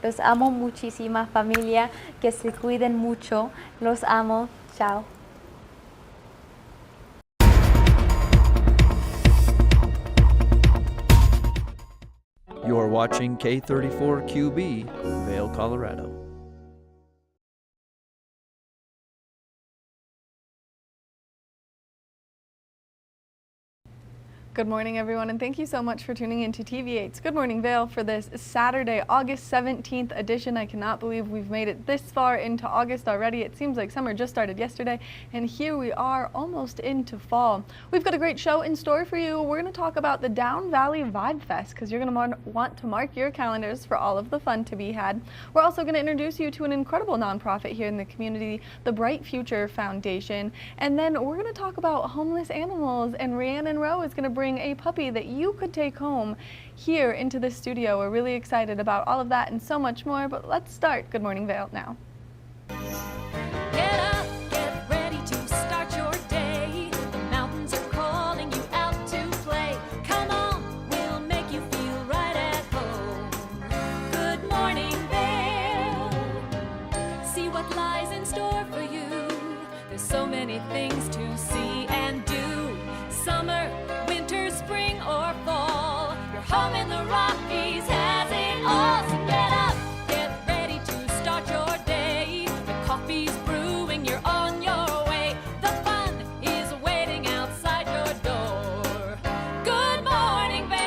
Los amo muchísima familia, que se cuiden mucho. Los amo. Chao. You're watching K34QB, Vail, Colorado. Good morning, everyone, and thank you so much for tuning in to TV8's Good Morning Vail for this Saturday, August 17th edition. I cannot believe we've made it this far into August already. It seems like summer just started yesterday, and here we are almost into fall. We've got a great show in store for you. We're going to talk about the Down Valley Vibe Fest because you're going to want to mark your calendars for all of the fun to be had. We're also going to introduce you to an incredible nonprofit here in the community, the Bright Future Foundation, and then we're going to talk about homeless animals, and Rhiannon Rowe is going to bring a puppy that you could take home here into the studio. We're really excited about all of that and so much more, but let's start Good Morning Vail now. Get up, get ready to start your day. The mountains are calling you out to play. Come on, we'll make you feel right at home. Good morning, Vail. See what lies in store for you. There's so many things to see and do. Summer, winter, spring, or fall. Your home in the Rockies has it all. So get up, get ready to start your day. The coffee's brewing, you're on your way. The fun is waiting outside your door. Good morning, Vail.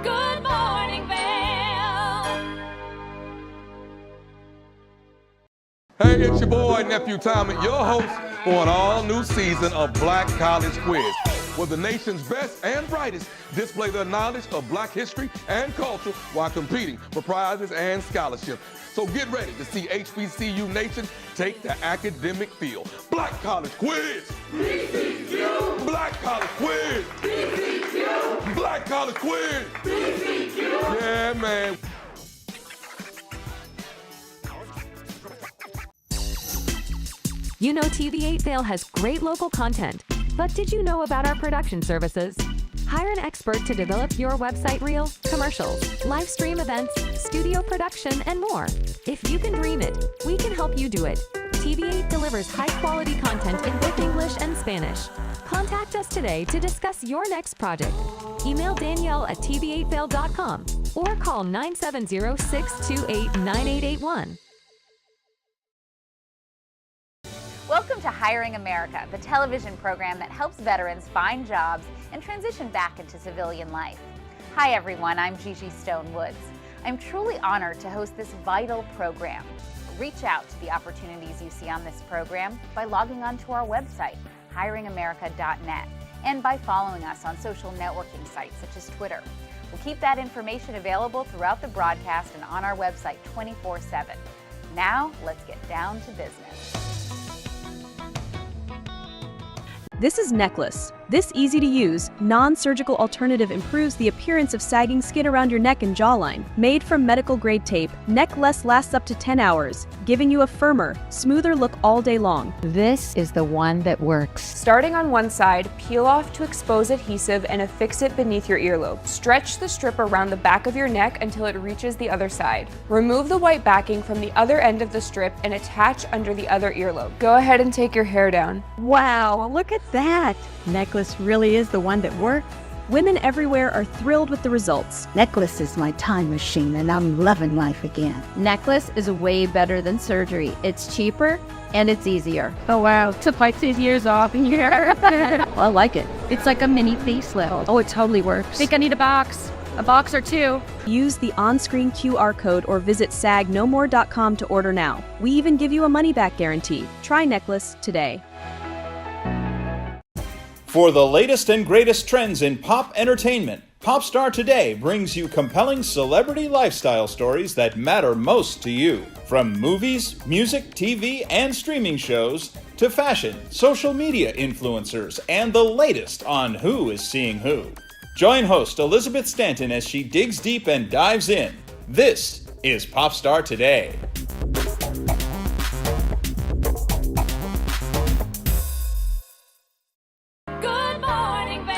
Good morning, Vail. Hey, it's your boy, Nephew Tommy, your host for an all-new season of Black College Quiz, where the nation's best and brightest display their knowledge of Black history and culture while competing for prizes and scholarships. So get ready to see HBCU Nation take the academic field. Black College Quiz! BCQ! Black College Quiz! BCQ! Black College Quiz! BCQ! Yeah, man. You know TV8 Vail has great local content, but did you know about our production services? Hire an expert to develop your website reel, commercials, live stream events, studio production, and more. If you can dream it, we can help you do it. TV8 delivers high-quality content in both English and Spanish. Contact us today to discuss your next project. Email Danielle at tv8vail.com or call 970-628-9881. Welcome to Hiring America, the television program that helps veterans find jobs and transition back into civilian life. Hi everyone, I'm Gigi Stone Woods. I'm truly honored to host this vital program. Reach out to the opportunities you see on this program by logging on to our website, hiringamerica.net, and by following us on social networking sites such as Twitter. We'll keep that information available throughout the broadcast and on our website 24/7. Now, let's get down to business. This is Necklace, This easy-to-use, non-surgical alternative improves the appearance of sagging skin around your neck and jawline. Made from medical-grade tape, Neckless lasts up to 10 hours, giving you a firmer, smoother look all day long. This is the one that works. Starting on one side, peel off to expose adhesive and affix it beneath your earlobe. Stretch the strip around the back of your neck until it reaches the other side. Remove the white backing from the other end of the strip and attach under the other earlobe. Go ahead and take your hair down. Wow, look at that. Necklace really is the one that works. Women everywhere are thrilled with the results. Necklace is my time machine, and I'm loving life again. Necklace is way better than surgery. It's cheaper and it's easier. Oh wow, took like 6 years off in here. I like it. It's like a mini facelift. Oh, it totally works. Think I need a box or two. Use the on-screen QR code or visit sagnomore.com to order now. We even give you a money-back guarantee. Try Necklace today. For the latest and greatest trends in pop entertainment, Popstar Today brings you compelling celebrity lifestyle stories that matter most to you. From movies, music, TV, and streaming shows, to fashion, social media influencers, and the latest on who is seeing who. Join host Elizabeth Stanton as she digs deep and dives in. This is Popstar Today. Good morning, Vail.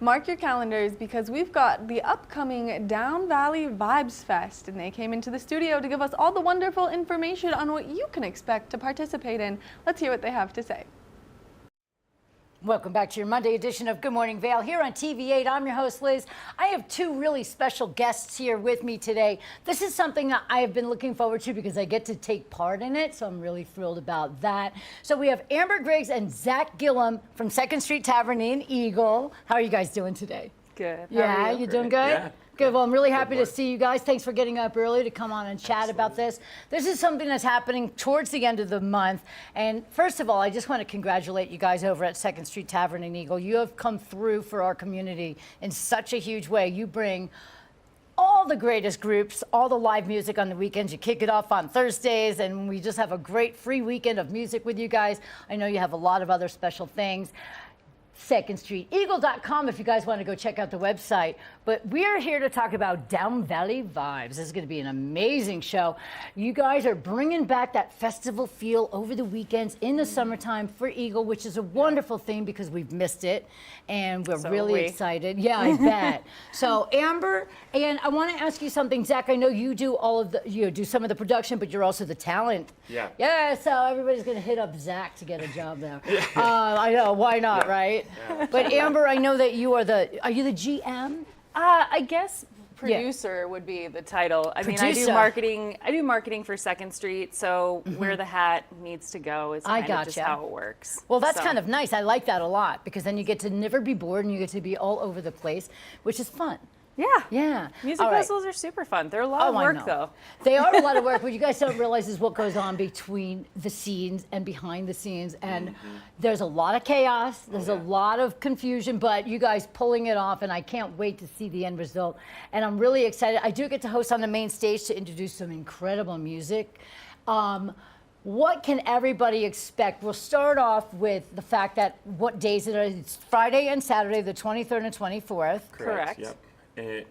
Mark your calendars because we've got the upcoming Down Valley Vibes Fest, and they came into the studio to give us all the wonderful information on what you can expect to participate in. Let's hear what they have to say. Welcome back to your Monday edition of Good Morning Vail here on TV8. I'm your host, Liz. I have two really special guests here with me today. This is something that I have been looking forward to because I get to take part in it, so I'm really thrilled about that. So we have Amber Griggs and Zach Gillum from 2nd Street Tavern in Eagle. How are you guys doing today? Good. Yeah, you doing good? Yeah. Good. Well, I'm really happy to see you guys. Thanks for getting up early to come on and chat about this. This is something that's happening towards the end of the month. And first of all, I just want to congratulate you guys over at 2nd Street Tavern in Eagle. You have come through for our community in such a huge way. You bring all the greatest groups, all the live music on the weekends. You kick it off on Thursdays, and we just have a great free weekend of music with you guys. I know you have a lot of other special things. 2ndstreeteagle.com if you guys want to go check out the website. But we're here to talk about Down Valley Vibes. This is going to be an amazing show. You guys are bringing back that festival feel over the weekends in the summertime for Eagle, which is a wonderful thing because we've missed it. And we're really excited. Yeah, I bet. So Amber, and I want to ask you something. Zach, I know you do you do some of the production, but you're also the talent. Yeah. Yeah, so everybody's going to hit up Zach to get a job there. I know, why not, right? Yeah. But Amber, I know that you are you the GM? I guess producer would be the title. I mean, I do marketing. I do marketing for 2nd Street, so where the hat needs to go is kind of just how it works. Well, that's kind of nice. I like that a lot because then you get to never be bored and you get to be all over the place, which is fun. Yeah. Yeah. Music festivals are super fun. They're a lot of work, though. They are a lot of work. What you guys don't realize is what goes on between the scenes and behind the scenes. And there's a lot of chaos. There's a lot of confusion, but you guys pulling it off, and I can't wait to see the end result. And I'm really excited. I do get to host on the main stage to introduce some incredible music. What can everybody expect? We'll start off with the fact that what days it is. It's Friday and Saturday, the 23rd and 24th. Correct. Yep.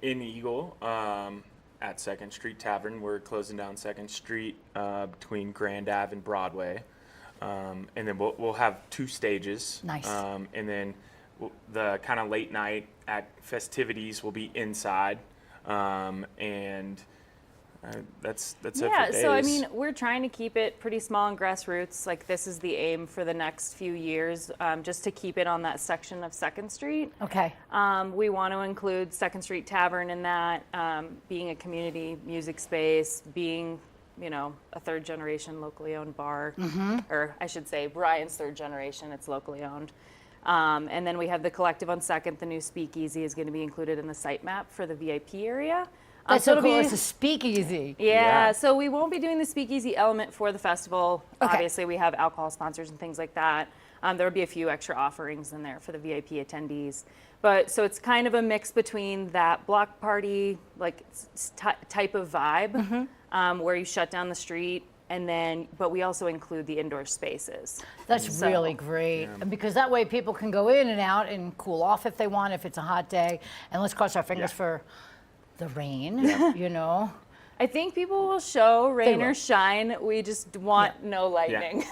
In Eagle, at 2nd Street Tavern. We're closing down 2nd Street between Grand Ave and Broadway. And then we'll have 2 stages. Nice. And then the kind of late night festivities will be inside. And that's it for days. So I mean, we're trying to keep it pretty small and grassroots. Like, this is the aim for the next few years, just to keep it on that section of 2nd Street. Okay. We want to include 2nd Street Tavern in that, being a community music space, being, you know, a 3rd generation locally owned bar, or I should say Brian's 3rd generation. It's locally owned. And then we have the Collective on 2nd. The new Speakeasy is going to be included in the site map for the VIP area. That's so cool. It's a speakeasy. Yeah, so we won't be doing the speakeasy element for the festival. Okay. Obviously, we have alcohol sponsors and things like that. There will be a few extra offerings in there for the VIP attendees. But so it's kind of a mix between that block party, like type of vibe, where you shut down the street And then, but we also include the indoor spaces. That's So- really great because that way people can go in and out and cool off if they want, if it's a hot day. And let's cross our fingers for the rain, you know. I think people will show rain will. or shine. We just want no lightning.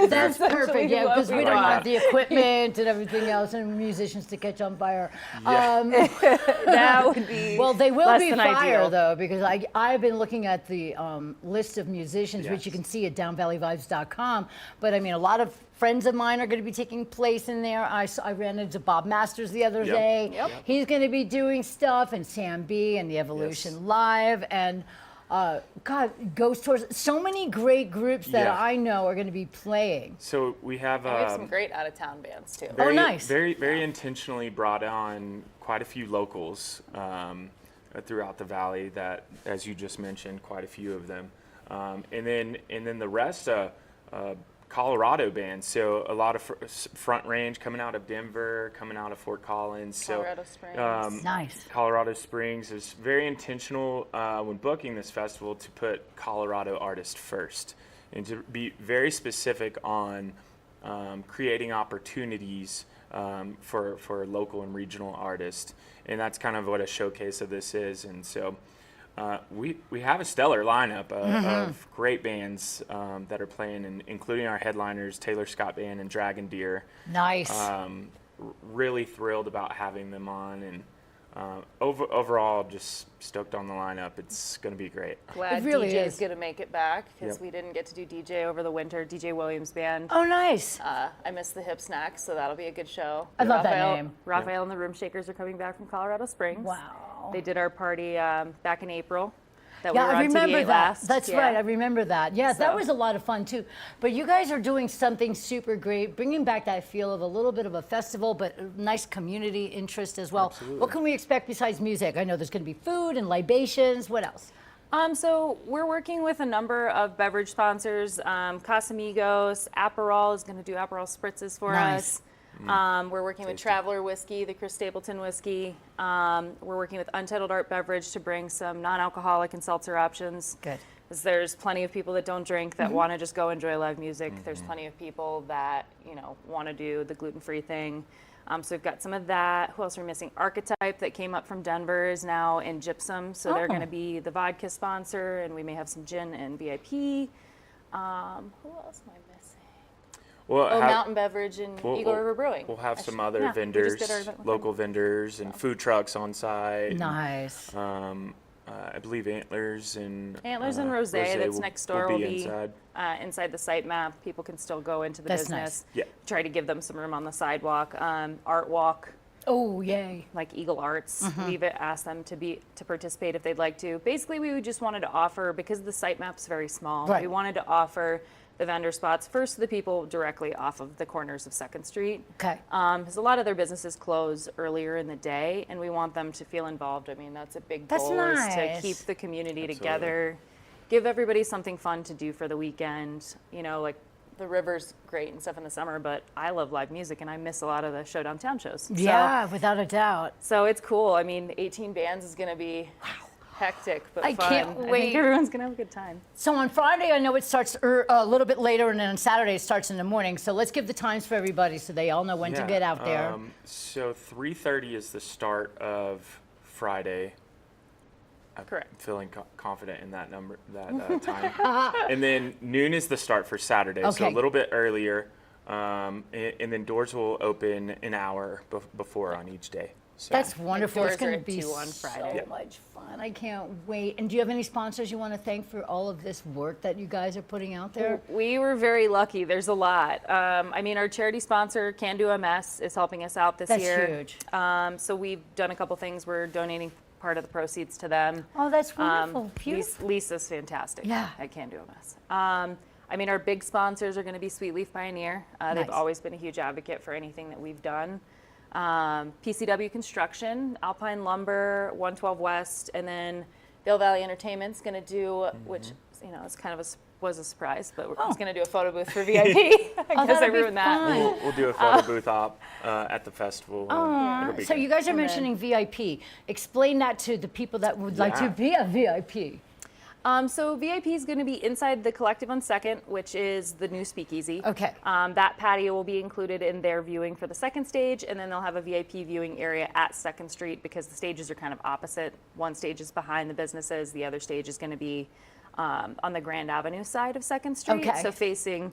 That's perfect, yeah, what because we we don't want. want the equipment and everything else and musicians to catch on fire. That would be Well, they will less be than fire, ideal. though, because I've been looking at the list of musicians, which you Yes. can see at downvalleyvibes.com. But I mean, a lot of friends of mine are going to be taking place in there. I ran into Bob Masters the other day. He's going to be doing stuff, and Sam B and the Evolution Live, and God, Ghost Tours. So many great groups that I know are going to be playing. So we have, We have some great out-of-town bands too. very, nice. very intentionally brought on quite a few locals throughout the valley. That, as you just mentioned, quite a few of them, and then the rest. Colorado bands, so a lot of Front Range coming out of Denver, coming out of Fort Collins. Colorado Springs. Nice. Colorado Springs is very intentional when booking this festival to put Colorado artists first and to be very specific on creating opportunities for local and regional artists. And that's kind of what a showcase of this is. And so we have a stellar lineup of great bands that are playing, and including our headliners, Taylor Scott Band and Dragon Deer. Nice. Really thrilled about having them on, and overall just stoked on the lineup. It's going to be great. Glad It really DJ is. is going to make it back because Yep. we didn't get to do DJ over the winter. DJ Williams Band. Oh, nice. I missed the Hip Snacks, so that'll be a good show. I love that name. Raphael and the Room Shakers are coming back from Colorado Springs. Wow. They did our party back in April. That Yeah, we were I on remember TV8 that. last. That's Yeah. right. I remember that. Yeah, that So- was a lot of fun too. But you guys are doing something super great, bringing back that feel of a little bit of a festival, but a nice community interest as well. What can we expect besides music? I know there's going to be food and libations. What else? So we're working with a number of beverage sponsors. Casamigos, Aperol is going to do Aperol spritzes for Nice. us. We're working with Traveler Whiskey, the Chris Stapleton whiskey. We're working with Untitled Art Beverage to bring some non-alcoholic and seltzer options. Good. 'Cause there's plenty of people that don't drink that want to just go enjoy live music. There's plenty of people that want to do the gluten-free thing. So we've got some of that. Who else are we missing? Archetype that came up from Denver is now in Gypsum, so they're Oh. going to be the vodka sponsor, and we may have some gin and VIP. Who else am I missing? Well, Mountain Beverage and Eagle River Brewing. We'll have some other yeah, we just vendors, did our event with local vendors, and food trucks on site. Nice. I believe Antlers and Antlers and Rosé that's next door will be inside. inside the site map. People can still go into the That's business. nice. Yeah. Try to give them some room on the sidewalk. Art Walk, Oh, yay. like Eagle Arts, we've asked them to participate if they'd like to. Basically, we just wanted to offer, because the site map's very small, Right. we wanted to offer the vendor spots first to the people directly off of the corners of 2nd Street. Okay. Because a lot of their businesses close earlier in the day, and we want them to feel involved. I mean, that's a big That's goal, is nice. to keep the community together, give everybody something fun to do for the weekend. Like the river's great and stuff in the summer, but I love live music, and I miss a lot of the show downtown shows. Yeah, without a doubt. So it's cool. I mean, 18 bands is going to be hectic, but I fun. can't I wait. think everyone's going to have a good time. So on Friday, I know it starts a little bit later, and then on Saturday it starts in the morning. So let's give the times for everybody so they all know when to get out there. So 3:30 is the start of Friday. I'm Correct. feeling confident in that number, that time. And then noon is the start for Saturday, so a Okay. little bit earlier. And then doors will open an hour before on each day. So That's wonderful. It's doors are going to at be 2 on Friday. so much fun. I can't wait. And do you have any sponsors you want to thank for all of this work that you guys are putting out there? We were very lucky. There's a lot. I mean, our charity sponsor, Can Do MS, is helping us out this That's year. huge. So we've done a couple things. We're donating part of the proceeds to them. Oh, that's wonderful. Beautiful. Lisa's fantastic. Yeah. At Can Do MS. I mean, our big sponsors are going to be Sweet Leaf Pioneer. They've Nice. always been a huge advocate for anything that we've done. PCW Construction, Alpine Lumber, 112 West, and then Vail Valley Entertainment's going to do, which is kind of was a surprise, but it's going to do a photo booth for VIP. I guess I that'll be ruined that. fun. we'll do a photo booth op at the festival. and it'll be So good. you guys are mentioning VIP. Explain that to the people that would like to be a VIP. So VIP is going to be inside the Collective on 2nd, which is the new speakeasy. Okay. That patio will be included in their viewing for the second stage, and then they'll have a VIP viewing area at 2nd Street because the stages are kind of opposite. One stage is behind the businesses, the other stage is going to be on the Grand Avenue side of 2nd Street, Okay. so facing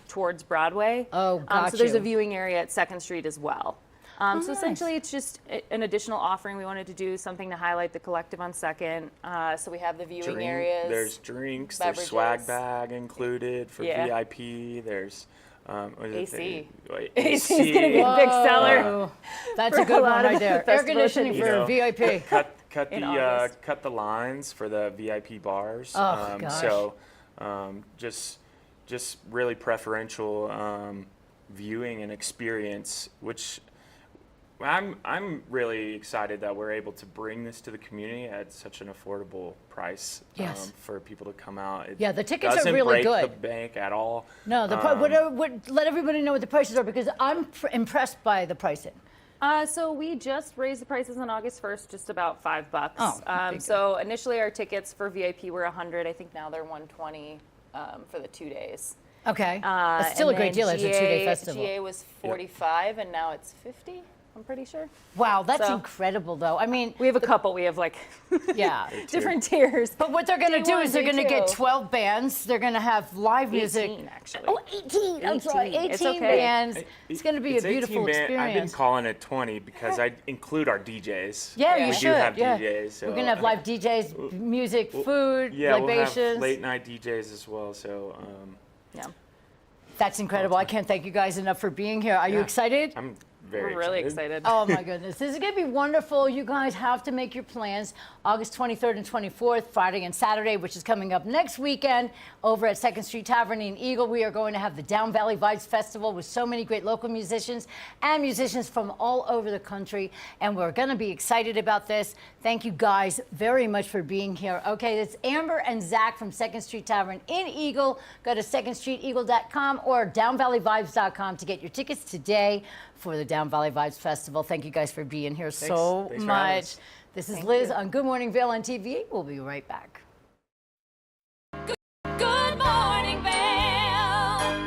towards Broadway. Oh, got So there's you. a viewing area at 2nd Street as well. So essentially, it's just an additional offering. We wanted to do something to highlight the Collective on 2nd. So we have the viewing areas. There's drinks. beverages. There's swag bag included for Yeah. VIP. There's AC. AC is going to be a big seller. Whoa. That's for a good a lot one of right the there. Air festival conditioning attendees. for You know, VIP. In August. cut the lines for the VIP bars. Oh, gosh. So just really preferential viewing and experience, which I'm really excited that we're able to bring this to the community at such an affordable price. Yes. For people to come out. It Yeah, the tickets are doesn't really break good. the bank at all. No, let everybody know what the prices are because I'm impressed by the pricing. So we just raised the prices on August 1st, just about $5. Oh, big so initially our tickets for VIP were $100. I think now they're $120 for the 2 days. Okay. That's still a And great then deal as a 2-day festival. GA was $45 and now it's $50. I'm pretty sure. Wow, that's So- incredible, though. I mean, We have a couple. We have like yeah. different tiers. But what they're going to Day do one, is they're day going to get two. 12 bands. They're going to have live music. 18 actually. Oh, 18. I'm sorry. 18. 18 It's okay. bands. It's going to be a It's 18 beautiful band- I've been experience. calling it 20 because I include our DJs. Yeah, you we should. do have yeah. DJs. So We're going to have live DJs, music, food, Yeah, we'll libations. have late night DJs as well. So Yeah. That's incredible. I can't thank you guys enough for being here. Are you excited? I'm very We're really excited. Oh my goodness, this is going to be wonderful. You guys have to make your plans. August 23rd and 24th, Friday and Saturday, which is coming up next weekend over at 2nd Street Tavern in Eagle. We are going to have the Down Valley Vibes Festival with so many great local musicians and musicians from all over the country. And we're going to be excited about this. Thank you guys very much for being here. Okay, it's Amber and Zach from 2nd Street Tavern in Eagle. Go to 2ndstreeteagle.com or downvalleyvibes.com to get your tickets today for the Down Valley Vibes Festival. Thank you guys for being here so Thanks for having much. us. This is Liz on Good Morning Vail on TV. We'll be right back. Good morning, Vail.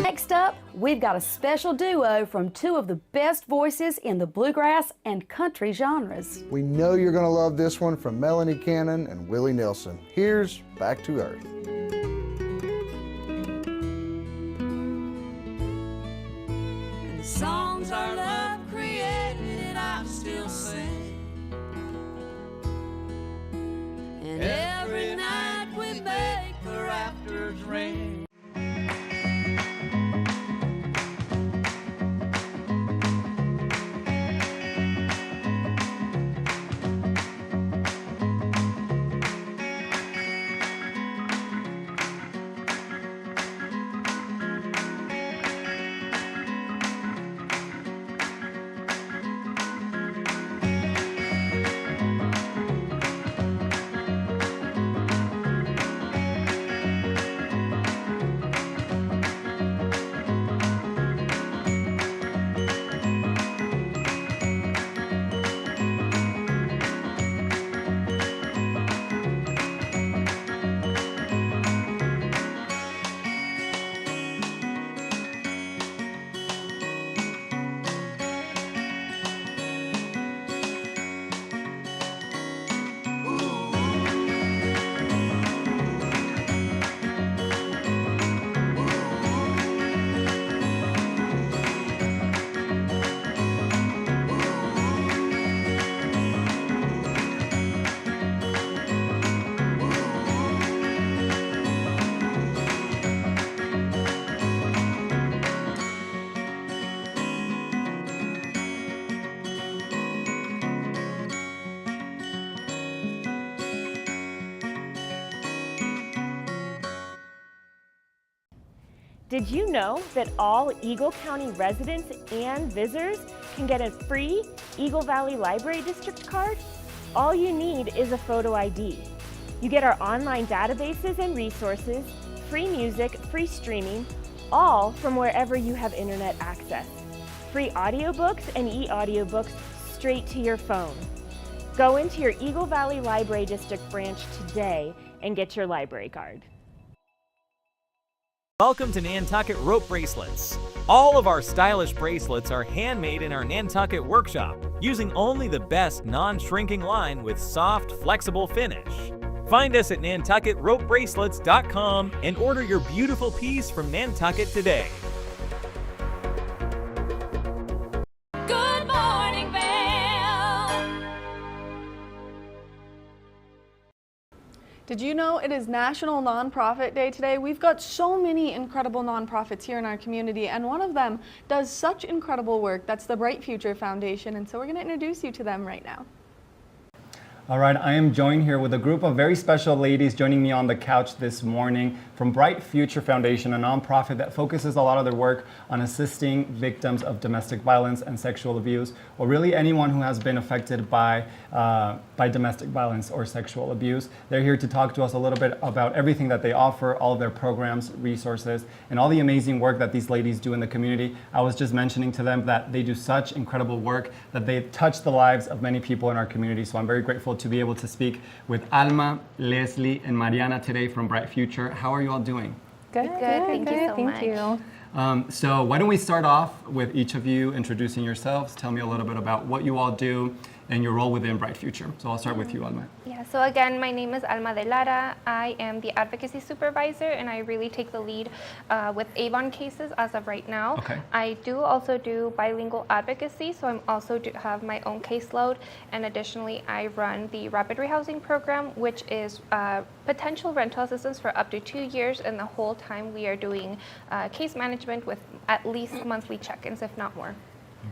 Next up, we've got a special duo from two of the best voices in the bluegrass and country genres. We know you're going to love this one from Melanie Cannon and Willie Nelson. Here's Back to Earth. And the songs our love created, I still sing. And every night we make the rafters ring. Did you know that all Eagle County residents and visitors can get a free Eagle Valley Library District card? All you need is a photo ID. You get our online databases and resources, free music, free streaming, all from wherever you have internet access. Free audiobooks and e-audiobooks straight to your phone. Go into your Eagle Valley Library District branch today and get your library card. Welcome to Nantucket Rope Bracelets. All of our stylish bracelets are handmade in our Nantucket workshop, using only the best non-shrinking line with soft, flexible finish. Find us at nantucketropebracelets.com and order your beautiful piece from Nantucket today. Good morning, Vail. Did you know it is National Nonprofit Day today? We've got so many incredible nonprofits here in our community, and one of them does such incredible work. That's the Bright Future Foundation, and so we're going to introduce you to them right now. All right, I am joined here with a group of very special ladies joining me on the couch this morning from Bright Future Foundation, a nonprofit that focuses a lot of their work on assisting victims of domestic violence and sexual abuse, or really anyone who has been affected by domestic violence or sexual abuse. They're here to talk to us a little bit about everything that they offer, all of their programs, resources, and all the amazing work that these ladies do in the community. I was just mentioning to them that they do such incredible work, that they touch the lives of many people in our community. So I'm very grateful to be able to speak with Alma, Leslie, and Mariana today from Bright Future. How are you all doing? Good. Thank you so much. So why don't we start off with each of you introducing yourselves. Tell me a little bit about what you all do and your role within Bright Future. So I'll start with you, Alma. Yeah, so again, my name is Alma de Lara. I am the advocacy supervisor, and I really take the lead with Avon cases as of right now. Okay. I do also do bilingual advocacy, so I'm also have my own caseload, and additionally, I run the Rapid Rehousing Program, which is potential rental assistance for up to 2 years, and the whole time we are doing case management with at least monthly check-ins, if not more.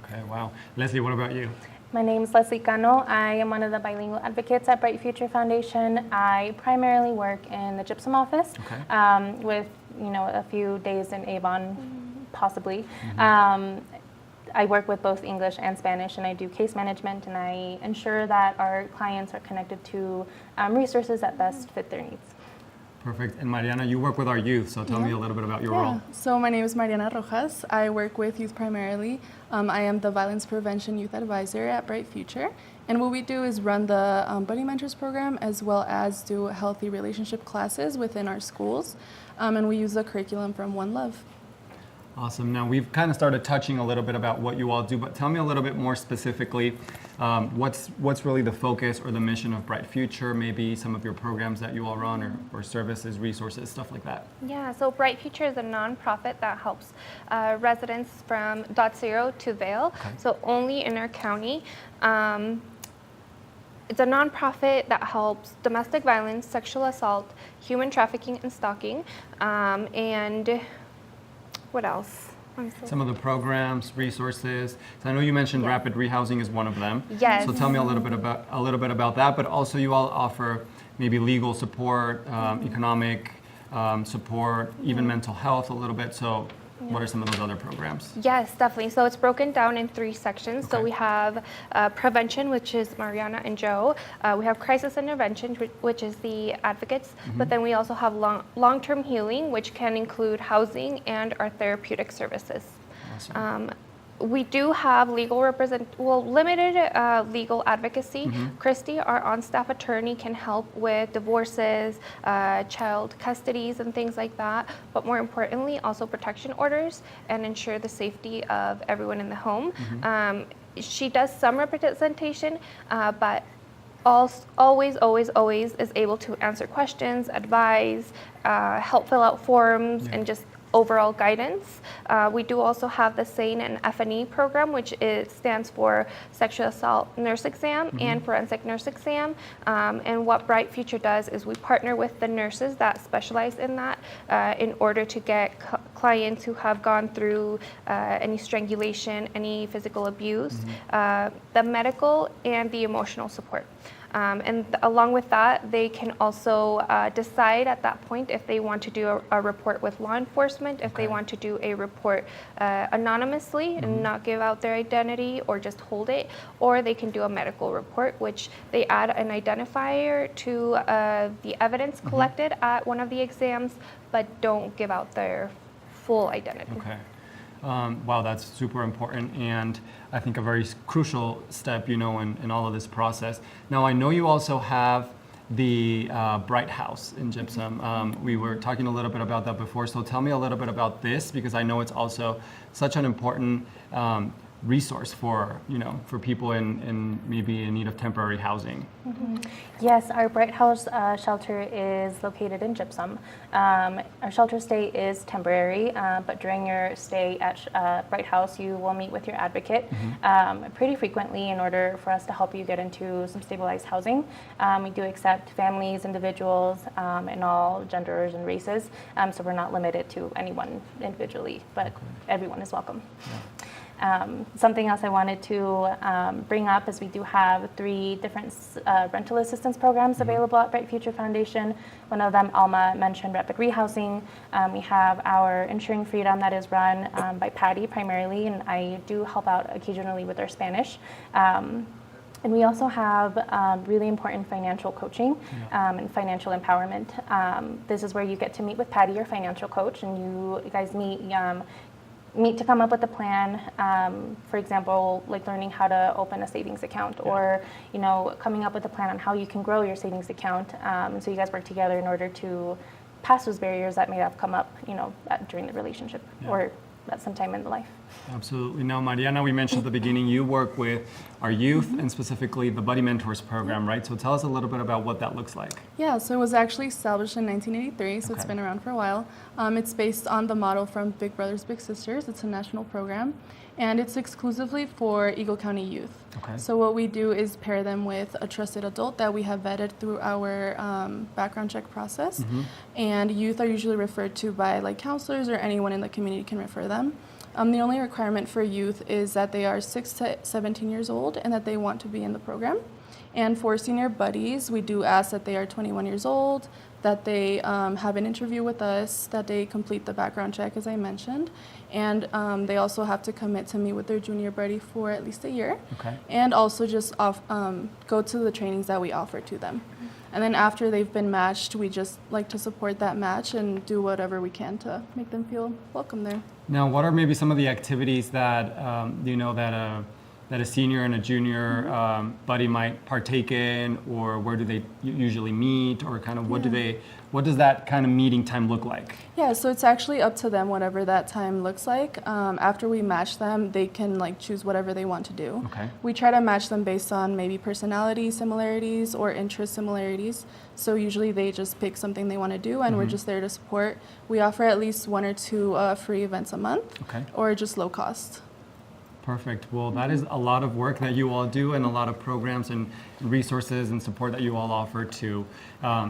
Okay, wow. Leslie, what about you? My name is Leslie Cano. I am one of the bilingual advocates at Bright Future Foundation. I primarily work in the gypsum office, with a few days in Avon, possibly. I work with both English and Spanish, and I do case management, and I ensure that our clients are connected to resources that best fit their needs. Perfect. And Mariana, you work with our youth, so tell me a little bit about your role. So my name is Mariana Rojas. I work with youth primarily. I am the Violence Prevention Youth Advisor at Bright Future. And what we do is run the Buddy Mentors program, as well as do healthy relationship classes within our schools. And we use the curriculum from One Love. Awesome. Now we've kind of started touching a little bit about what you all do, but tell me a little bit more specifically, what's really the focus or the mission of Bright Future, maybe some of your programs that you all run, or services, resources, stuff like that. Yeah, so Bright Future is a nonprofit that helps residents from Dot Zero to Vail, so only in our county. It's a nonprofit that helps domestic violence, sexual assault, human trafficking, and stalking, and what else? Some of the programs, resources. So I know you mentioned Rapid Rehousing is one of them. Yes. So tell me a little bit about that. But also, you all offer maybe legal support, economic support, even mental health a little bit. So what are some of those other programs? Yes, definitely. So it's broken down in 3 sections. So we have prevention, which is Mariana and Joe. We have crisis intervention, which is the advocates. But then we also have long-term healing, which can include housing and our therapeutic services. Awesome. We do have limited legal advocacy. Christy, our on-staff attorney, can help with divorces, child custodies, and things like that. But more importantly, also protection orders and ensure the safety of everyone in the home. She does some representation, but always is able to answer questions, advise, help fill out forms, and just overall guidance. We do also have the SANE and F&E program, which stands for Sexual Assault Nurse Exam and Forensic Nurse Exam. And what Bright Future does is we partner with the nurses that specialize in that in order to get clients who have gone through any strangulation, any physical abuse, the medical and the emotional support. Along with that, they can also decide at that point if they want to do a report with law enforcement, if they want to do a report anonymously and not give out their identity or just hold it, or they can do a medical report, which they add an identifier to the evidence collected at one of the exams, but don't give out their full identity. Okay. Wow, that's super important, and I think a very crucial step, in all of this process. Now, I know you also have the Bright House in Gypsum. We were talking a little bit about that before, so tell me a little bit about this, because I know it's also such an important resource for people in maybe in need of temporary housing. Yes, our Bright House shelter is located in Gypsum. Our shelter stay is temporary, but during your stay at Bright House, you will meet with your advocate pretty frequently in order for us to help you get into some stabilized housing. We do accept families, individuals, and all genders and races, so we're not limited to anyone individually, but everyone is welcome. Something else I wanted to bring up is we do have 3 different rental assistance programs available at Bright Future Foundation. One of them, Alma mentioned, Rapid Rehousing. We have our Ensuring Freedom that is run by Patty primarily, and I do help out occasionally with our Spanish. And we also have really important financial coaching and financial empowerment. This is where you get to meet with Patty, your financial coach, and you guys meet to come up with a plan, for example, like learning how to open a savings account or, coming up with a plan on how you can grow your savings account. And so you guys work together in order to pass those barriers that may have come up, during the relationship or at some time in life. Absolutely. Now, Mariana, we mentioned at the beginning, you work with our youth and specifically the Buddy Mentors program, right? So tell us a little bit about what that looks like. Yeah, so it was actually established in 1983, so it's been around for a while. It's based on the model from Big Brothers Big Sisters. It's a national program, and it's exclusively for Eagle County youth. So what we do is pair them with a trusted adult that we have vetted through our background check process. And youth are usually referred to by like counselors or anyone in the community can refer them. The only requirement for youth is that they are 6 to 17 years old and that they want to be in the program. And for senior buddies, we do ask that they are 21 years old, that they have an interview with us, that they complete the background check, as I mentioned, and they also have to commit to meet with their junior buddy for at least a year, and also just go to the trainings that we offer to them. And then after they've been matched, we just like to support that match and do whatever we can to make them feel welcome there. Now, what are maybe some of the activities that that a senior and a junior buddy might partake in, or where do they usually meet, or kind of what does that kind of meeting time look like? Yeah, so it's actually up to them whatever that time looks like. After we match them, they can like choose whatever they want to do. We try to match them based on maybe personality similarities or interest similarities. So usually they just pick something they want to do, and we're just there to support. We offer at least 1 or 2 free events a month, or just low cost. Perfect. Well, that is a lot of work that you all do, and a lot of programs and resources and support that you all offer to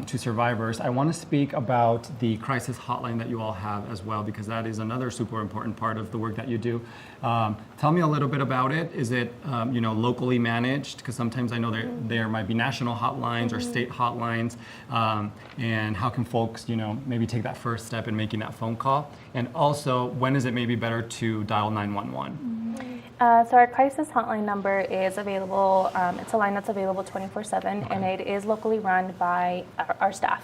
survivors. I want to speak about the crisis hotline that you all have as well, because that is another super important part of the work that you do. Tell me a little bit about it. Is it locally managed? Because sometimes I know there might be national hotlines or state hotlines. And how can folks maybe take that first step in making that phone call? And also, when is it maybe better to dial 911? So our crisis hotline number is available. It's a line that's available 24/7, and it is locally run by our staff.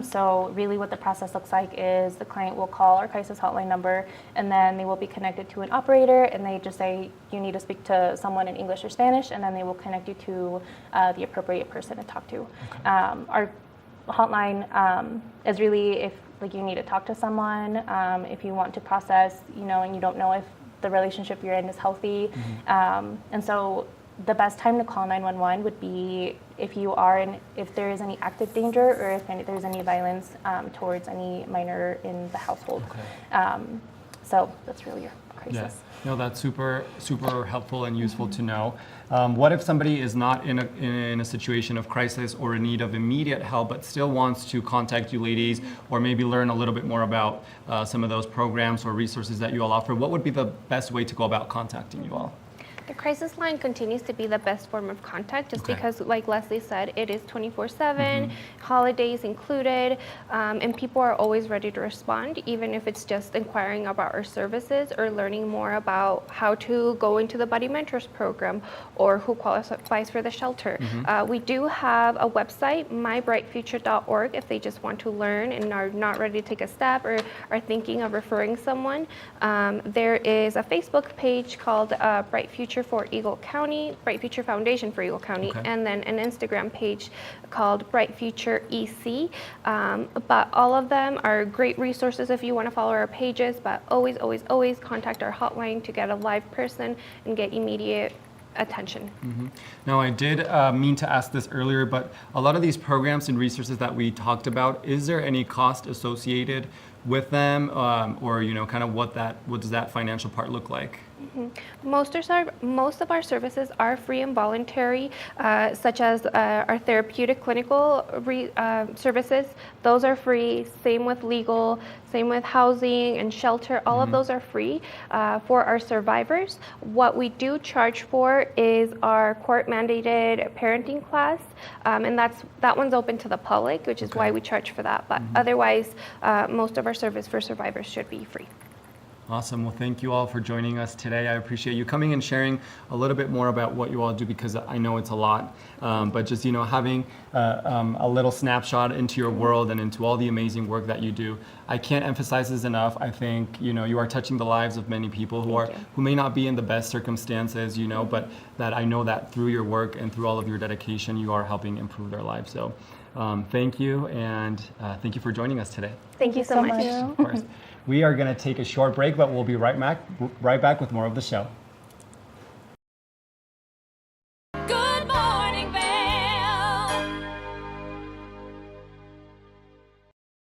So really what the process looks like is the client will call our crisis hotline number, and then they will be connected to an operator, and they just say, you need to speak to someone in English or Spanish, and then they will connect you to the appropriate person to talk to. Our hotline is really if you need to talk to someone, if you want to process, and you don't know if the relationship you're in is healthy. And so the best time to call 911 would be if there is any active danger, or if there's any violence towards any minor in the household. So that's really your crisis. Yes. No, that's super, super helpful and useful to know. What if somebody is not in a situation of crisis or in need of immediate help, but still wants to contact you ladies, or maybe learn a little bit more about some of those programs or resources that you all offer? What would be the best way to go about contacting you all? The crisis line continues to be the best form of contact just Okay. because, like Leslie said, it is 24/7, holidays included, and people are always ready to respond, even if it's just inquiring about our services or learning more about how to go into the Buddy Mentors program or who qualifies for the shelter. We do have a website, mybrightfuture.org, if they just want to learn and are not ready to take a step or are thinking of referring someone. There is a Facebook page called Bright Future for Eagle County, Bright Future Foundation for Eagle County, and then an Instagram page called Bright Future EC. But all of them are great resources if you want to follow our pages, but always, always, always contact our hotline to get a live person and get immediate attention. Now, I did mean to ask this earlier, but a lot of these programs and resources that we talked about, is there any cost associated with them, or kind of what does that financial part look like? Most of our services are free and voluntary, such as our therapeutic clinical services. Those are free. Same with legal, same with housing and shelter. All of those are free. For our survivors, what we do charge for is our court-mandated parenting class, and that one's open to the public, which is why we charge for that. But otherwise, most of our service for survivors should be free. Awesome. Well, thank you all for joining us today. I appreciate you coming and sharing a little bit more about what you all do, because I know it's a lot. But just, having a little snapshot into your world and into all the amazing work that you do, I can't emphasize this enough. I think, you are touching the lives of many people who may not be in the best circumstances, but that I know that through your work and through all of your dedication, you are helping improve their lives. So thank you, and thank you for joining us today. Thank you so much. Of course. We are going to take a short break, but we'll be right back with more of the show. Good morning, Vail.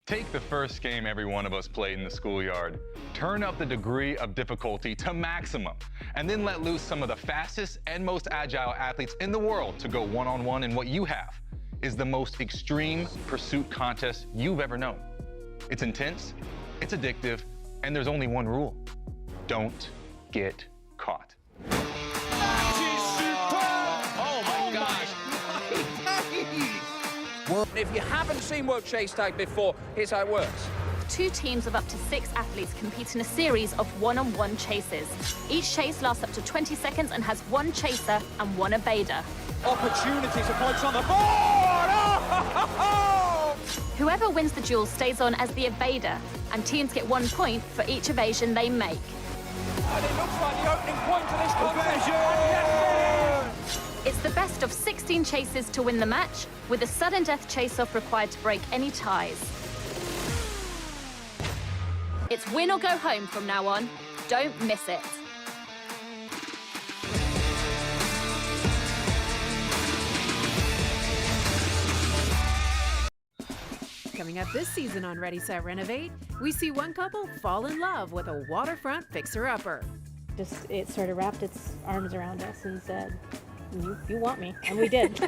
Take the first game every one of us played in the schoolyard. Turn up the degree of difficulty to maximum, and then let loose some of the fastest and most agile athletes in the world to go one-on-one in what you have is the most extreme pursuit contest you've ever known. It's intense, it's addictive, and there's only one rule. Don't get caught. Oh my gosh. If you haven't seen World Chase Tag before, here's how it works. 2 teams of up to 6 athletes compete in a series of one-on-one chases. Each chase lasts up to 20 seconds and has 1 chaser and 1 evader. Opportunities for points on the board! Oh! Whoever wins the duel stays on as the evader, and teams get 1 point for each evasion they make. And it looks like the opening point to this contest. Yes, It's the best of 16 chases to win the match, with a sudden death chase-off required to break any ties. It's win or go home from now on. Don't miss it. Coming up this season on Ready, Set, Renovate, we see one couple fall in love with a waterfront fixer-upper. It sort of wrapped its arms around us and said, you want me, and we did.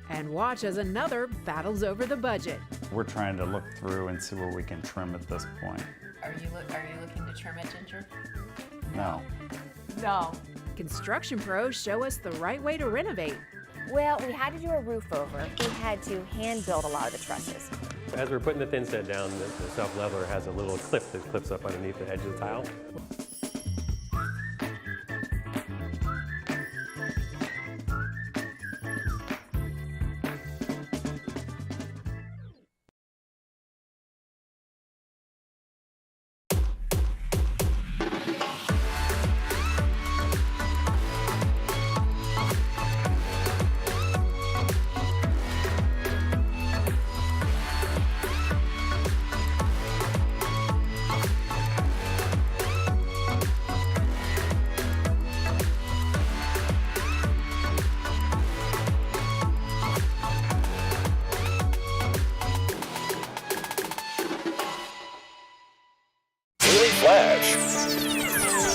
And watch as another battles over the budget. We're trying to look through and see where we can trim at this point. Are you looking to trim it, Ginger? No. No. Construction pros show us the right way to renovate. Well, we had to do a roof over. We had to hand build a lot of the trusses. As we're putting the thin set down, the self-leveler has a little clip that clips up underneath the edge of the tile.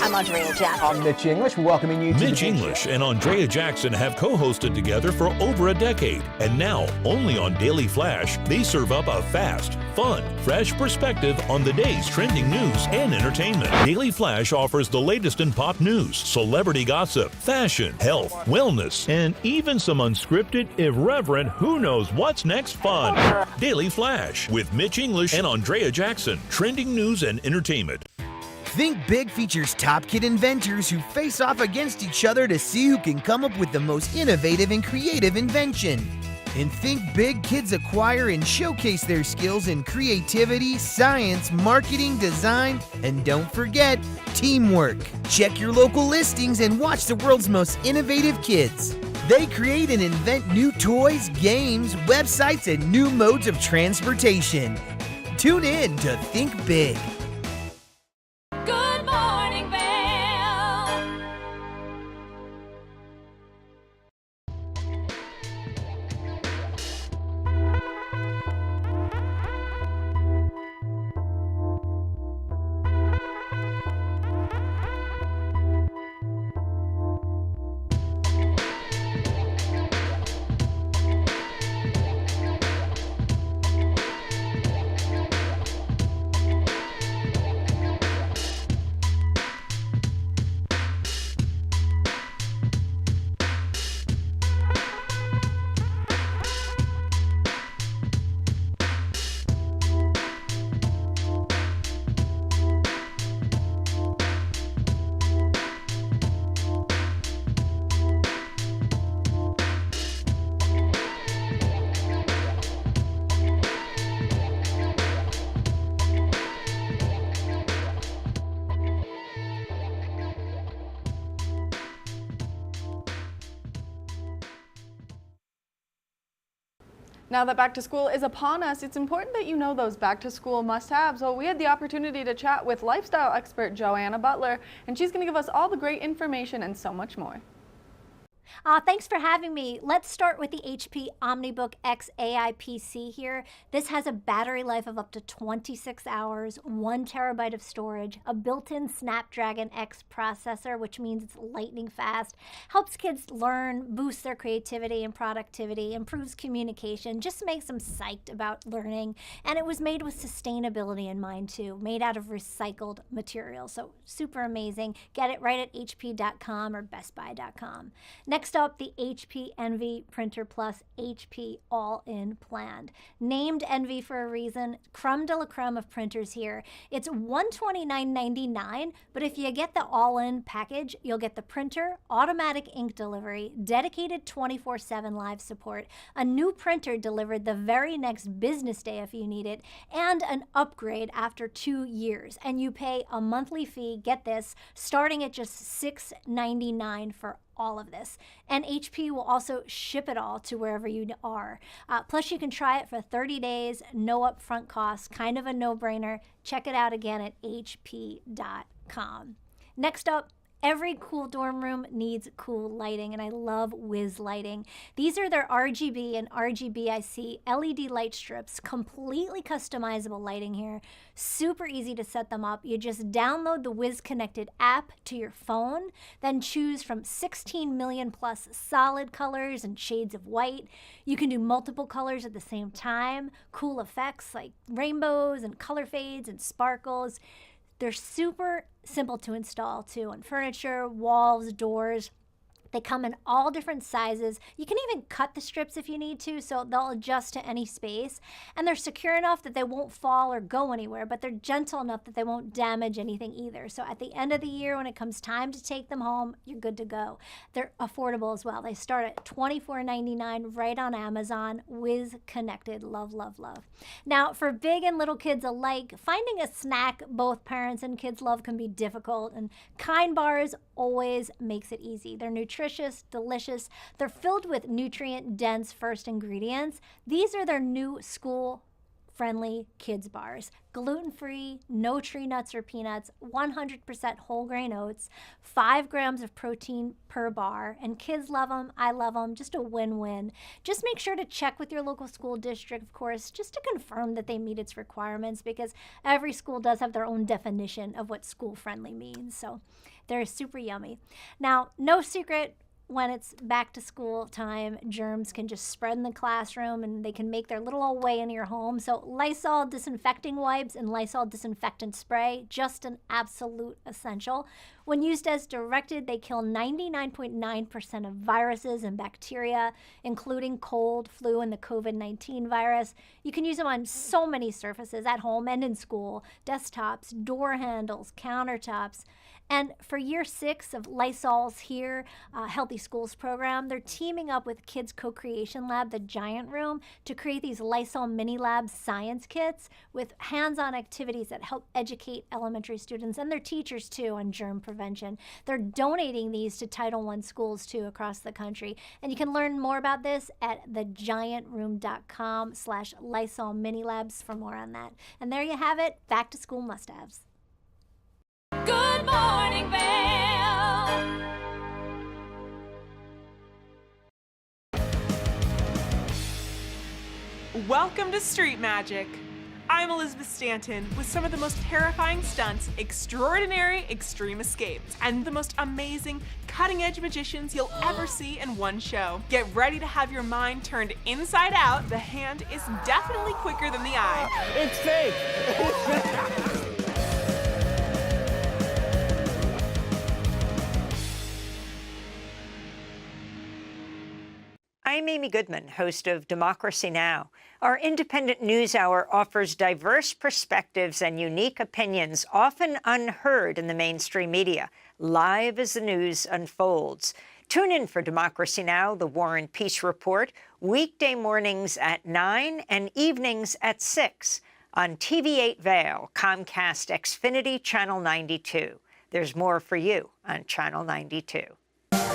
I'm Andrea Jackson. I'm Mitch English, welcoming you to Mitch English and Andrea Jackson have co-hosted together for over a decade. And now, only on Daily Flash, they serve up a fast, fun, fresh perspective on the day's trending news and entertainment. Daily Flash offers the latest in pop news, celebrity gossip, fashion, health, wellness, and even some unscripted, irreverent, who knows what's next fun. Daily Flash with Mitch English and Andrea Jackson. Trending news and entertainment. Think Big features top kid inventors who face off against each other to see who can come up with the most innovative and creative invention. And Think Big, kids acquire and showcase their skills in creativity, science, marketing, design, and don't forget, teamwork. Check your local listings and watch the world's most innovative kids. They create and invent new toys, games, websites, and new modes of transportation. Tune in to Think Big. Good morning, Vail. Now that back to school is upon us, it's important that you know those back to school must-haves. Well, we had the opportunity to chat with lifestyle expert Joanna Butler, and she's going to give us all the great information and so much more. Thanks for having me. Let's start with the HP OmniBook X AI PC here. This has a battery life of up to 26 hours, 1 terabyte of storage, a built-in Snapdragon X processor, which means it's lightning fast, helps kids learn, boosts their creativity and productivity, improves communication, just makes them psyched about learning. And it was made with sustainability in mind too, made out of recycled materials. So super amazing. Get it right at hp.com or bestbuy.com. Next up, the HP Envy Printer Plus HP All-In Planned. Named Envy for a reason, creme de la creme of printers here. It's $129.99, but if you get the All-In package, you'll get the printer, automatic ink delivery, dedicated 24/7 live support, a new printer delivered the very next business day if you need it, and an upgrade after 2 years. And you pay a monthly fee, get this, starting at just $6.99 for all of this. And HP will also ship it all to wherever you are. Plus you can try it for 30 days, no upfront costs, kind of a no-brainer. Check it out again at hp.com. Next up, every cool dorm room needs cool lighting, and I love Wiz Lighting. These are their RGB and RGBIC LED light strips, completely customizable lighting here. Super easy to set them up. You just download the Wiz Connected app to your phone, then choose from 16 million plus solid colors and shades of white. You can do multiple colors at the same time, cool effects like rainbows and color fades and sparkles. They're super simple to install too on furniture, walls, doors. They come in all different sizes. You can even cut the strips if you need to, so they'll adjust to any space. And they're secure enough that they won't fall or go anywhere, but they're gentle enough that they won't damage anything either. So at the end of the year, when it comes time to take them home, you're good to go. They're affordable as well. They start at $24.99 right on Amazon. Wiz Connected. Love, love, love. Now, for big and little kids alike, finding a snack both parents and kids love can be difficult, and Kind Bars always makes it easy. They're nutritious, delicious. They're filled with nutrient-dense first ingredients. These are their new school-friendly kids bars. Gluten-free, no tree nuts or peanuts, 100% whole grain oats, 5 grams of protein per bar, and kids love them, I love them, just a win-win. Just make sure to check with your local school district, of course, just to confirm that they meet its requirements, because every school does have their own definition of what school-friendly means, so they're super yummy. Now, no secret, when it's back to school time, germs can just spread in the classroom and they can make their little old way into your home. So Lysol disinfecting wipes and Lysol disinfectant spray, just an absolute essential. When used as directed, they kill 99.9% of viruses and bacteria, including cold, flu, and the COVID-19 virus. You can use them on so many surfaces at home and in school, desktops, door handles, countertops. And for year 6 of Lysol's Here Healthy Schools program, they're teaming up with Kids Co-Creation Lab, the Giant Room, to create these Lysol Mini Lab science kits with hands-on activities that help educate elementary students and their teachers too on germ prevention. They're donating these to Title I schools too across the country. And you can learn more about this at thegiantroom.com/Lysol Mini Labs for more on that. And there you have it, back to school must-haves. Good morning, Vail. Welcome to Street Magic. I'm Elizabeth Stanton with some of the most terrifying stunts, extraordinary extreme escapes, and the most amazing cutting-edge magicians you'll ever see in one show. Get ready to have your mind turned inside out. The hand is definitely quicker than the eye. It's fake. I'm Amy Goodman, host of Democracy Now! Our independent news hour offers diverse perspectives and unique opinions, often unheard in the mainstream media, live as the news unfolds. Tune in for Democracy Now!, the War and Peace Report, weekday mornings at 9 and evenings at 6 on TV8 Vail, Comcast Xfinity Channel 92. There's more for you on Channel 92.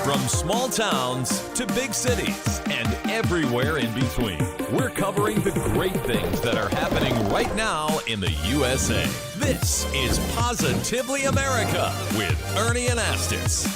From small towns to big cities and everywhere in between, we're covering the great things that are happening right now in the USA. This is Positively America with Ernie Anastas.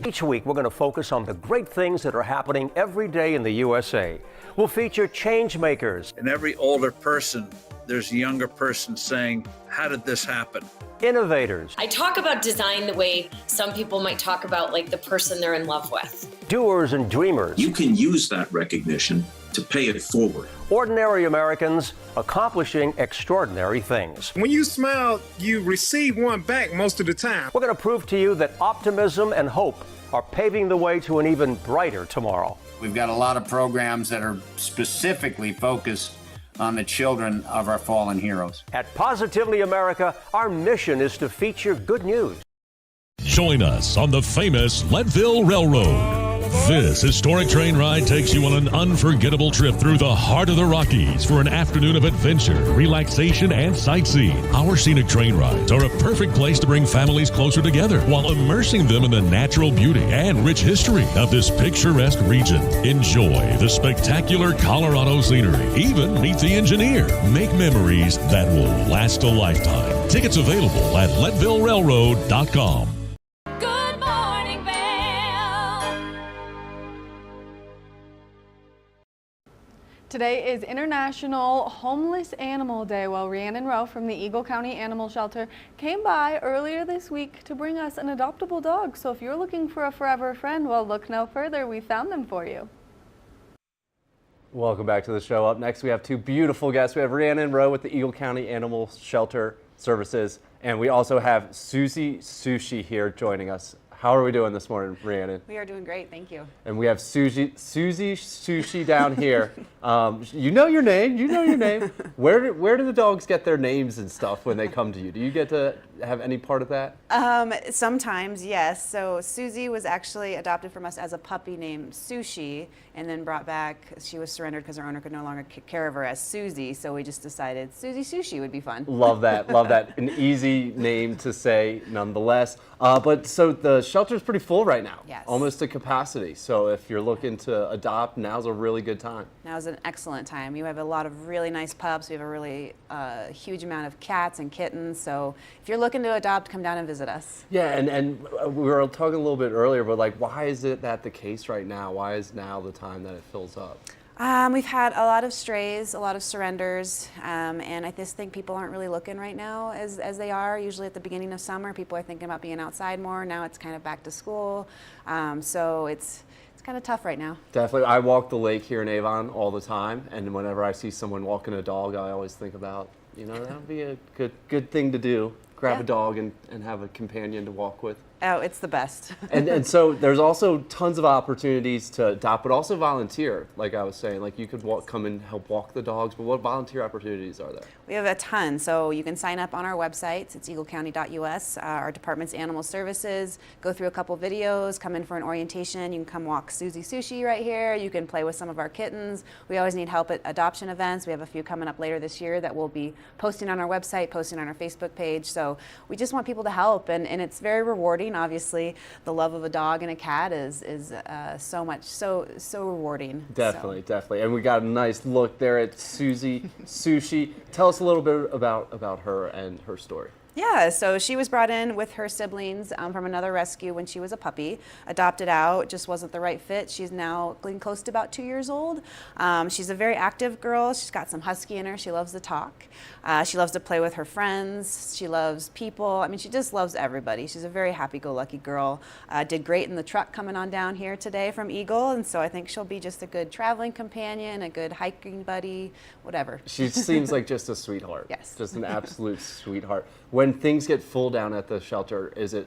Each week, we're going to focus on the great things that are happening every day in the USA. We'll feature change makers. In every older person, there's a younger person saying, how did this happen? Innovators. I talk about design the way some people might talk about like the person they're in love with. Doers and dreamers. You can use that recognition to pay it forward. Ordinary Americans accomplishing extraordinary things. When you smile, you receive one back most of the time. We're going to prove to you that optimism and hope are paving the way to an even brighter tomorrow. We've got a lot of programs that are specifically focused on the children of our fallen heroes. At Positively America, our mission is to feature good news. Join us on the famous Leadville Railroad. This historic train ride takes you on an unforgettable trip through the heart of the Rockies for an afternoon of adventure, relaxation, and sightseeing. Our scenic train rides are a perfect place to bring families closer together while immersing them in the natural beauty and rich history of this picturesque region. Enjoy the spectacular Colorado scenery. Even meet the engineer. Make memories that will last a lifetime. Tickets available at LeadvilleRailroad.com. Good morning, Vail. Today is International Homeless Animal Day. Well, Rhiannon Rowe from the Eagle County Animal Shelter came by earlier this week to bring us an adoptable dog. So if you're looking for a forever friend, well, look no further. We found them for you. Welcome back to the show. Up next, we have two beautiful guests. We have Rhiannon Rowe with the Eagle County Animal Shelter Services, and we also have Susie Sushi here joining us. How are we doing this morning, Rhiannon? We are doing great, thank you. And we have Susie Sushi down here. You know your name. You know your name. Where do the dogs get their names and stuff when they come to you? Do you get to have any part of that? Sometimes, yes. So Susie was actually adopted from us as a puppy named Sushi, and then brought back. She was surrendered because her owner could no longer take care of her as Susie. So we just decided Susie Sushi would be fun. Love that. Love that. An easy name to say, nonetheless. But so the shelter's pretty full right now. Yes. Almost to capacity. So if you're looking to adopt, now's a really good time. Now's an excellent time. You have a lot of really nice pups. We have a really huge amount of cats and kittens. So if you're looking to adopt, come down and visit us. Yeah, and we were talking a little bit earlier, but like, why is it that the case right now? Why is now the time that it fills up? We've had a lot of strays, a lot of surrenders, and I just think people aren't really looking right now as they are. Usually at the beginning of summer, people are thinking about being outside more. Now it's kind of back to school, so it's kind of tough right now. Definitely. I walk the lake here in Avon all the time, and whenever I see someone walking a dog, I always think about, you know, that would be a good thing to do. Grab a dog and have a companion to walk with. Oh, it's the best. and so there's also tons of opportunities to adopt, but also volunteer. Like I was saying, like you could come and help walk the dogs, but what volunteer opportunities are there? We have a ton, so you can sign up on our website. It's eaglecounty.us. Our department's animal services. Go through a couple videos, come in for an orientation. You can come walk Susie Sushi right here. You can play with some of our kittens. We always need help at adoption events. We have a few coming up later this year that we'll be posting on our website, posting on our Facebook page. So we just want people to help, and it's very rewarding. Obviously, the love of a dog and a cat is so rewarding. Definitely. And we got a nice look there at Susie Sushi. Tell us a little bit about her and her story. Yeah, so she was brought in with her siblings from another rescue when she was a puppy, adopted out, just wasn't the right fit. She's now getting close to about 2 years old. She's a very active girl. She's got some husky in her. She loves to talk. She loves to play with her friends. She loves people. I mean, she just loves everybody. She's a very happy-go-lucky girl. Did great in the truck coming on down here today from Eagle, and so I think she'll be just a good traveling companion, a good hiking buddy, whatever. She seems like just a sweetheart. Yes. Just an absolute sweetheart. When things get full down at the shelter, is it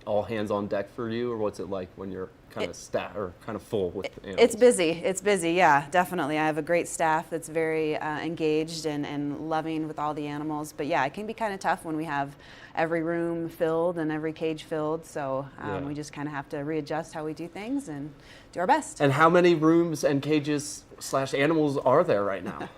all hands on deck for you, or what's it like when you're kind of full with animals? It's busy, yeah, definitely. I have a great staff that's very engaged and loving with all the animals, but yeah, it can be kind of tough when we have every room filled and every cage filled, so we just kind of have to readjust how we do things and do our best. And how many rooms and cages / animals are there right now?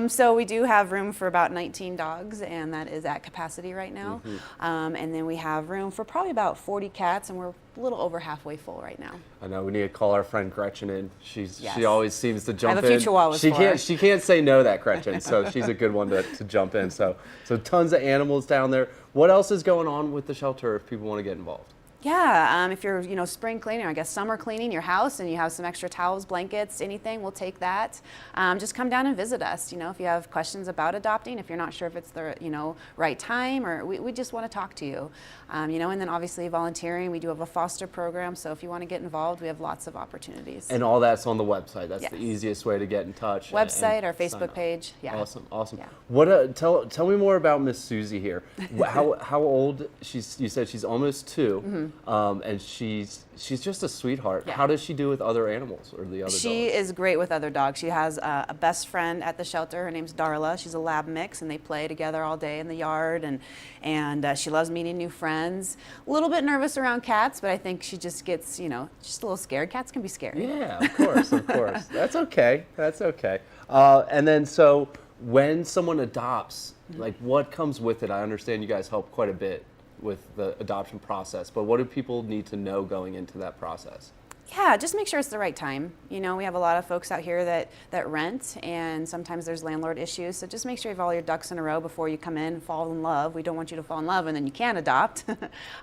So we do have room for about 19 dogs, and that is at capacity right now. And then we have room for probably about 40 cats, and we're a little over halfway full right now. I know we need to call our friend Gretchen in. She always seems to jump in. I have a few chihuahuas She can't say no, that Gretchen. So she's a good one to jump in. So tons of animals down there. What else is going on with the shelter if people want to get involved? Yeah, if you're, spring cleaning, or I guess summer cleaning your house and you have some extra towels, blankets, anything, we'll take that. Just come down and visit us. If you have questions about adopting, if you're not sure if it's the, right time, or we just want to talk to you. And then obviously volunteering, we do have a foster program, so if you want to get involved, we have lots of opportunities. And all that's on the website. That's the easiest way to get in touch. Website, our Facebook page. Yeah. Awesome. Yeah. What? Tell me more about Miss Susie here. How old? You said she's almost 2. And she's just a sweetheart. Yeah. How does she do with other animals or the other dogs? She is great with other dogs. She has a best friend at the shelter. Her name's Darla. She's a lab mix, and they play together all day in the yard. And she loves meeting new friends. A little bit nervous around cats, but I think she just gets, just a little scared. Cats can be scary. Yeah, of course. That's okay. And then so when someone adopts, like what comes with it? I understand you guys help quite a bit with the adoption process, but what do people need to know going into that process? Yeah, just make sure it's the right time. We have a lot of folks out here that rent, and sometimes there's landlord issues, so just make sure you have all your ducks in a row before you come in and fall in love. We don't want you to fall in love and then you can't adopt.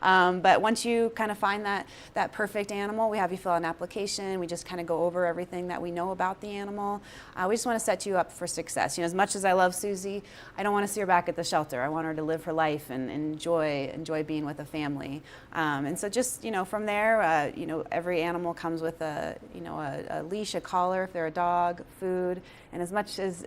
But once you kind of find that perfect animal, we have you fill out an application. We just kind of go over everything that we know about the animal. We just want to set you up for success. As much as I love Susie, I don't want to see her back at the shelter. I want her to live her life and enjoy being with a family. And so just, from there, every animal comes with a leash, a collar if they're a dog, food, and as much as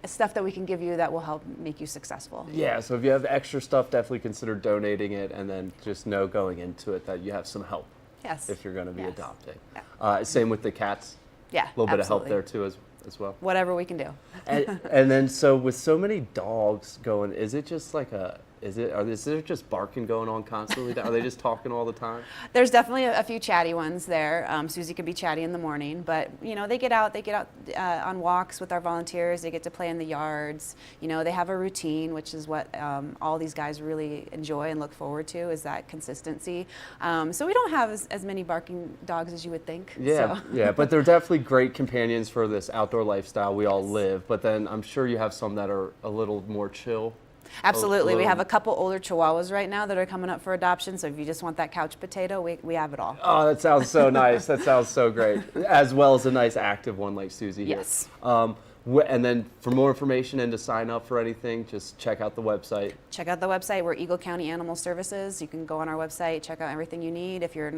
stuff that we can give you that will help make you successful. Yeah, so if you have extra stuff, definitely consider donating it, and then just know going into it that you have some help. Yes. If you're going to be adopting. Yeah. Same with the cats. Yeah, a little bit of help there too as well. Whatever we can do. and then so with so many dogs going, is it just like is there just barking going on constantly? Are they just talking all the time? There's definitely a few chatty ones there. Susie can be chatty in the morning, but they get out on walks with our volunteers. They get to play in the yards. They have a routine, which is what all these guys really enjoy and look forward to, is that consistency. So we don't have as many barking dogs as you would think. Yeah, but they're definitely great companions for this outdoor lifestyle we all live. But then I'm sure you have some that are a little more chill. Absolutely. We little- have a couple older Chihuahuas right now that are coming up for adoption. So if you just want that couch potato, we have it all. Oh, that sounds so nice. That sounds so great. As well as a nice active one like Susie here. Yes. And then for more information and to sign up for anything, just check out the website. Check out the website. We're Eagle County Animal Services. You can go on our website, check out everything you need. If your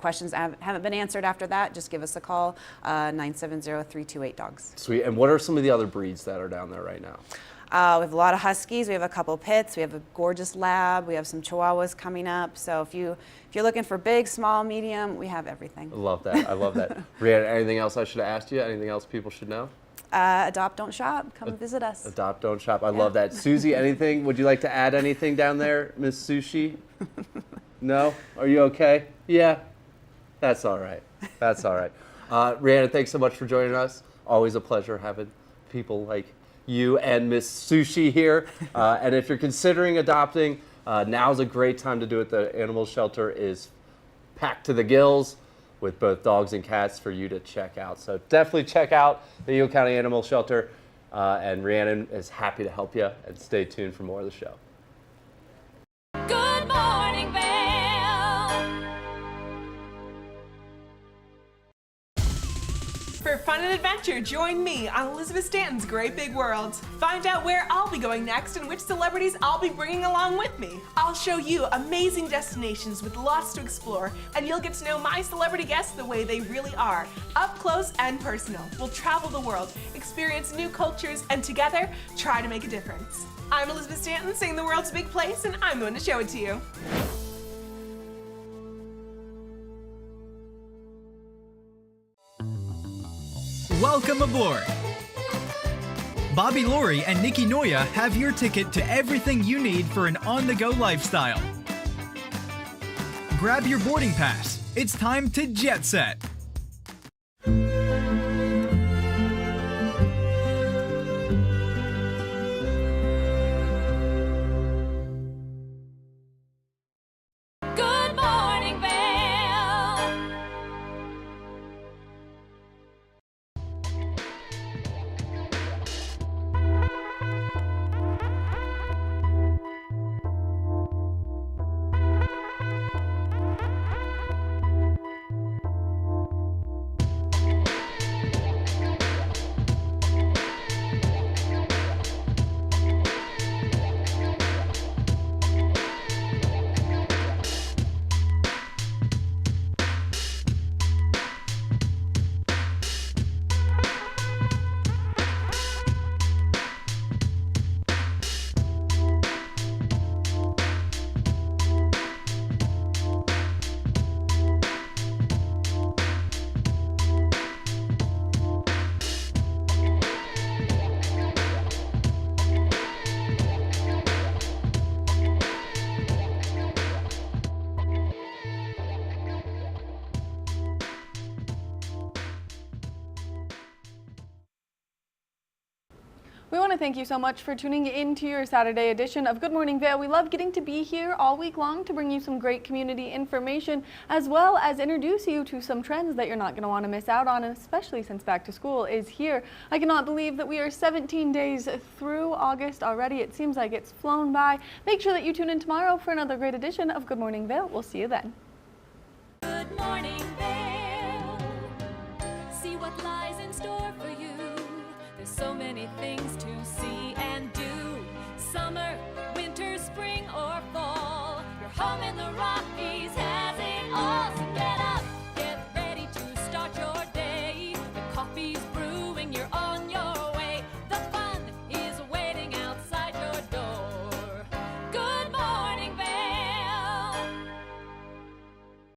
questions haven't been answered after that, just give us a call, 970-328-DOGS. Sweet. And what are some of the other breeds that are down there right now? We have a lot of Huskies. We have a couple Pits. We have a gorgeous Lab. We have some Chihuahuas coming up. So if you're looking for big, small, medium, we have everything. I love that. I love that. Rihanna, anything else I should have asked you? Anything else people should know? Adopt, don't shop. Come and visit us. Adopt, don't shop. I love that. Susie, anything? Would you like to add anything down there, Miss Sushi? No? Are you okay? Yeah? That's all right. That's all right. Rihanna, thanks so much for joining us. Always a pleasure having people like you and Miss Sushi here. And if you're considering adopting, now's a great time to do it. The animal shelter is packed to the gills with both dogs and cats for you to check out. So definitely check out the Eagle County Animal Shelter. And Rhiannon is happy to help you. And stay tuned for more of the show. Good morning, Vail. For fun and adventure, join me on Elizabeth Stanton's Great Big World. Find out where I'll be going next and which celebrities I'll be bringing along with me. I'll show you amazing destinations with lots to explore, and you'll get to know my celebrity guests the way they really are, up close and personal. We'll travel the world, experience new cultures, and together, try to make a difference. I'm Elizabeth Stanton, saying the world's a big place, and I'm going to show it to you. Welcome aboard! Bobby Laurie and Nikki Noya have your ticket to everything you need for an on-the-go lifestyle. Grab your boarding pass. It's time to jet set. Good morning, Vail. We want to thank you so much for tuning in to your Saturday edition of Good Morning Vail. We love getting to be here all week long to bring you some great community information, as well as introduce you to some trends that you're not going to want to miss out on, especially since back to school is here. I cannot believe that we are 17 days through August already. It seems like it's flown by. Make sure that you tune in tomorrow for another great edition of Good Morning Vail. We'll see you then. Good morning, Vail. See what lies in store for you. There's so many things to see and do. Summer, winter, spring, or fall. Your home in the Rockies has it all.